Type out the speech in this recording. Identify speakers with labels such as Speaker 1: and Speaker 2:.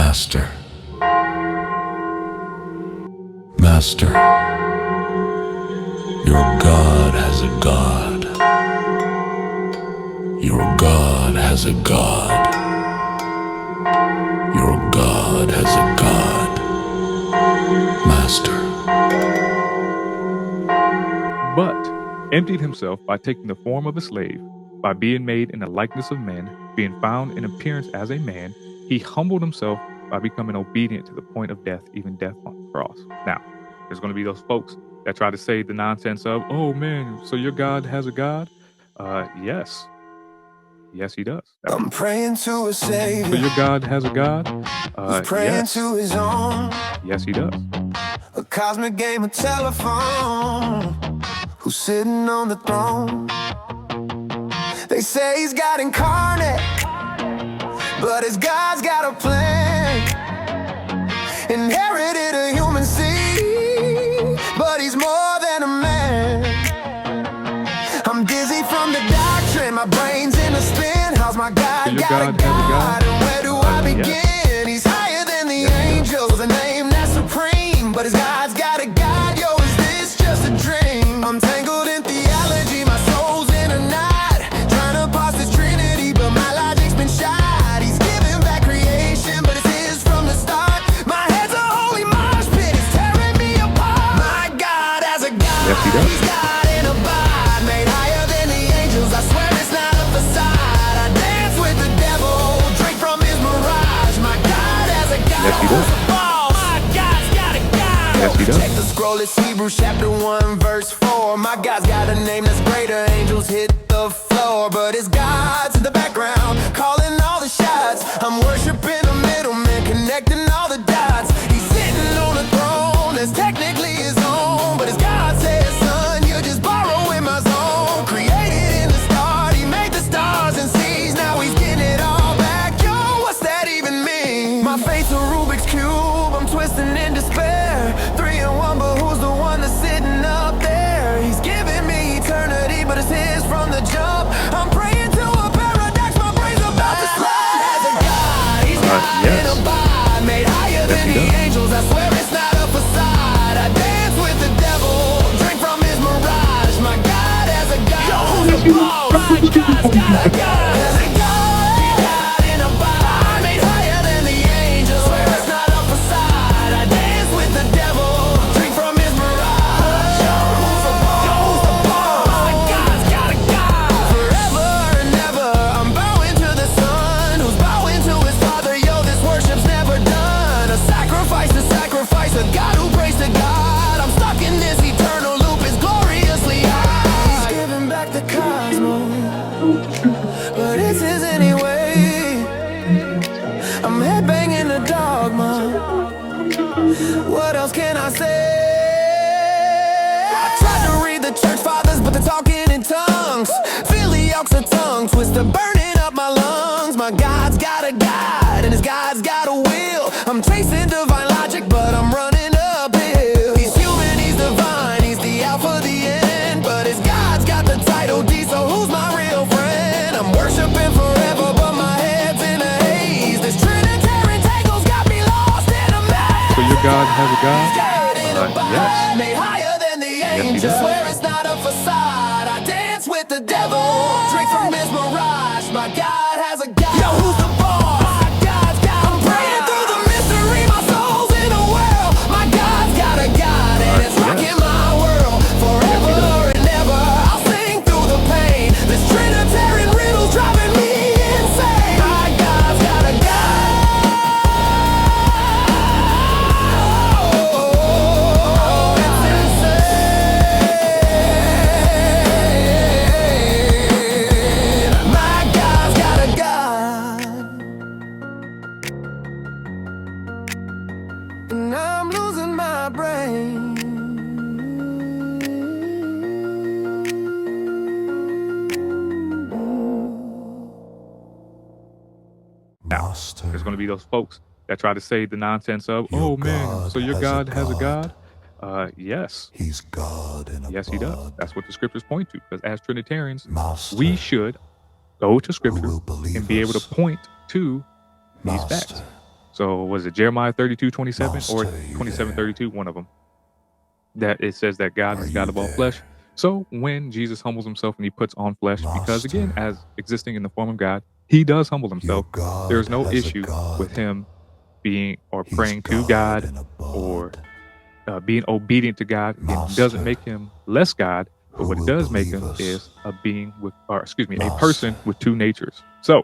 Speaker 1: Master. Master. Your God has a God. Your God has a God. Your God has a God. Master.
Speaker 2: But emptied himself by taking the form of a slave, by being made in the likeness of men, being found in appearance as a man, he humbled himself by becoming obedient to the point of death, even death on the cross. Now, there's going to be those folks that try to say the nonsense of, oh man, so your God has a God? Yes. Yes, he does.
Speaker 3: I'm praying to a Savior.
Speaker 2: So your God has a God?
Speaker 3: He's praying
Speaker 2: Yes.
Speaker 3: to his own.
Speaker 2: Yes, he does.
Speaker 3: A cosmic game of telephone. Who's sitting on the throne? They say he's God incarnate, but his God's got a plan. Inherited a human seed, but he's more than a man. I'm dizzy from the doctrine, my brain's in a spin. How's my God
Speaker 2: So your
Speaker 3: got a
Speaker 2: God has a
Speaker 3: God?
Speaker 2: God?
Speaker 3: And where do I begin?
Speaker 2: Yes.
Speaker 3: He's higher than the angels, a name that's supreme. But his God's got a God, yo, is this just a dream? I'm tangled in theology, my soul's in a knot, trying to parse this Trinity, but my logic's been shot. He's giving back creation, but it's his from the start. My head's a holy mosh pit, it's tearing me apart. My God has a God.
Speaker 2: Yes, he does.
Speaker 3: He's God in a bod, made higher than the angels. I swear it's not a façade. I dance with the devil, drink from his mirage. My God has a God.
Speaker 2: Yes, he does.
Speaker 3: My God's got a God.
Speaker 2: Yes, he does.
Speaker 3: Check the scroll, it's Hebrews chapter 1 verse 4. My God's got a name that's greater. Angels hit the floor, but his God's in the background, calling all the shots. I'm worshiping a middleman, connecting all the dots. He's sitting on a throne that's technically his own, but his God says, son, you're just borrowing my zone. Created in the start, he made the stars and seas. Now he's getting it all back. Yo, what's that even mean? My faith's a Rubik's Cube, I'm twisting in despair. 3 in 1, but who's the one that's sitting up there? He's giving me eternity, but it's his from the jump. I'm praying to a paradox, my brain's about to slide. As a God, he's God
Speaker 2: yes.
Speaker 3: in a bod, made higher than
Speaker 2: he
Speaker 3: the
Speaker 2: does.
Speaker 3: angels. I swear it's not a façade. I dance with the devil, drink from his mirage. My God has a God. Yo, who's the boss? My God's got a God. Has a God in a bod, made higher than the angels. Swear it's not a façade. I dance with the devil, drink from his mirage. Yo, who's the boss? Yo, who's the boss? My God's got a God. Forever and ever, I'm bowing to the Son, who's bowing to his Father. Yo, this worship's never done. A sacrifice, a God who prays to God. I'm stuck in this eternal loop, it's gloriously high. He's giving back the cosmos, but it's his anyway. I'm headbanging the dogma. What else can I say? I tried to read the church fathers, but they're talking in tongues. Filioques a tongue twister, burning up my lungs. My God's got a God, and his God's got a will. I'm chasing divine logic, but I'm running uphill. He's human, he's divine, he's the alpha, the end. But his God's got the title D, so who's my real friend? I'm worshiping forever, but my head's in a haze. This trinitarian tangle's got me lost in a maze.
Speaker 2: So your God has a God? Yes.
Speaker 3: Made higher than the
Speaker 2: he
Speaker 3: angels.
Speaker 2: does.
Speaker 3: Swear it's not a façade. I dance with the devil, drink from his mirage. My God has a God. Yo, who's the boss? My God's got I'm praying through the mystery. My soul's in a whirl. My God's got a God, and it's rocking my world. Forever and ever, I'll sing through the pain. This trinitarian riddle's driving me insane. My God's got a God. It's insane. My God's got a God. And I'm losing my brain.
Speaker 2: Now, there's going to be those folks that try to say the nonsense of, oh man, so your God has a God? Yes.
Speaker 1: He's God in a
Speaker 2: Yes, he does.
Speaker 1: bod.
Speaker 2: That's what the scriptures point to. Because as Trinitarians,
Speaker 1: Master.
Speaker 2: we should go to
Speaker 1: Who
Speaker 2: scripture
Speaker 1: will believe
Speaker 2: and be able to
Speaker 1: us?
Speaker 2: point to these
Speaker 1: Master.
Speaker 2: facts. So was it Jeremiah 32:27 or
Speaker 1: Master, you
Speaker 2: 27:32? One of them. That it says that God is God of all flesh. So when Jesus humbles himself and he puts on flesh, because again,
Speaker 1: Master.
Speaker 2: as existing in the form of God, he does humble himself.
Speaker 1: God
Speaker 2: There's no
Speaker 1: has a
Speaker 2: issue
Speaker 1: God.
Speaker 2: with him being or
Speaker 1: He's
Speaker 2: praying to
Speaker 1: God
Speaker 2: God
Speaker 1: in a
Speaker 2: or
Speaker 1: bod,
Speaker 2: being obedient to God. Again, it doesn't
Speaker 1: Master,
Speaker 2: make him less God, but
Speaker 1: who
Speaker 2: what it
Speaker 1: will
Speaker 2: does make
Speaker 1: believe
Speaker 2: him
Speaker 1: us?
Speaker 2: is a being with, or excuse me, a
Speaker 1: Master.
Speaker 2: person with two natures. So